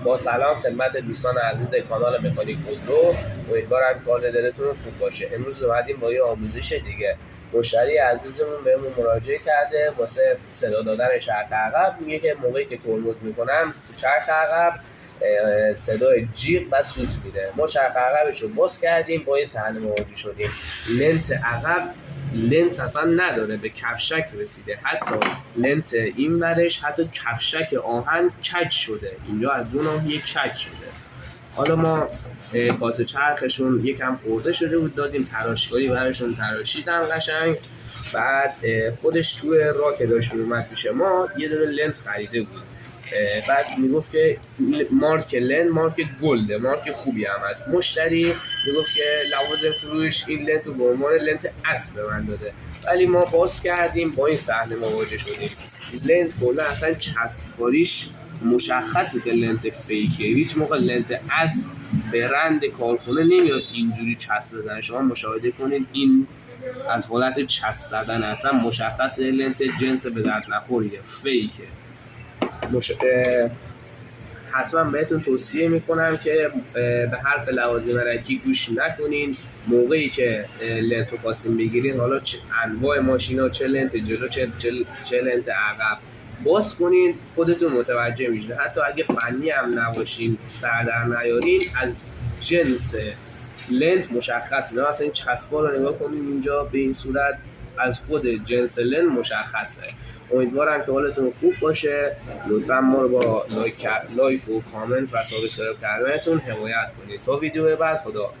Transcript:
با سلام خدمت دوستان عزیز کانال مکانیک خودرو، امیدوارم که حال دلتون خوب باشه. امروز اومدیم با یه آموزش دیگه. مشتری عزیزمون بهمون مراجعه کرده واسه صدا دادن چرخ عقب. میگه که موقعی که ترمز میکنم چرخ عقب صدای جیغ و سوت میده. ما چرخ عقبش رو باز کردیم، با یه صحنه مواجه شدیم. لنت عقب لنت اصلا نداره، به کفشک رسیده. حتی لنت این ورش، حتی کفشک آهن کج شده. اینجا از دو ناحیه کج شده. حالا ما کاسه چرخشون یکم خورده شده بود، دادیم تراشکاری براشون تراشیدن قشنگ. بعد خودش توی راه که داشت میومد پیش ما یه دونه لنت خریده بود. بعد میگفت که مارک لنت مارک گلده، مارک خوبی هم هست. مشتری میگفت که لوازم فروش این لنت رو به عنوان لنت اصل به من داده، ولی ما باز کردیم با این صحنه مواجه شدیم. لنت کلا اصلا چسبکاریش مشخصه که لنت فیکه. هیچ موقع لنت اصل برند کارخونه نمیاد اینجوری چسب بزنه. شما مشاهده کنید این از حالت چسب زدن اصلا مشخصه لنت جنس به درد نخوریه، فیکه. حتما بهتون توصیه میکنم که به حرف لوازم رکی گوش نکنین. موقعی که لنت رو خواستین بگیرین، حالا انواع ماشینا، چه لنت جلو چه لنت عقب، باز کنین، خودتون متوجه میشین. حتی اگه فنی هم نباشین، سر در نیارین، از جنس لنت مشخصه. نه اصلا این چسبا رو نگاه کنین اینجا، به این صورت از خود جنس لنت مشخصه. امیدوارم که حالتون خوب باشه. لطفا ما رو با لایک و کامنت و سابسکرایب کردنتون حمایت کنید. تا ویدیو بعد، خدا.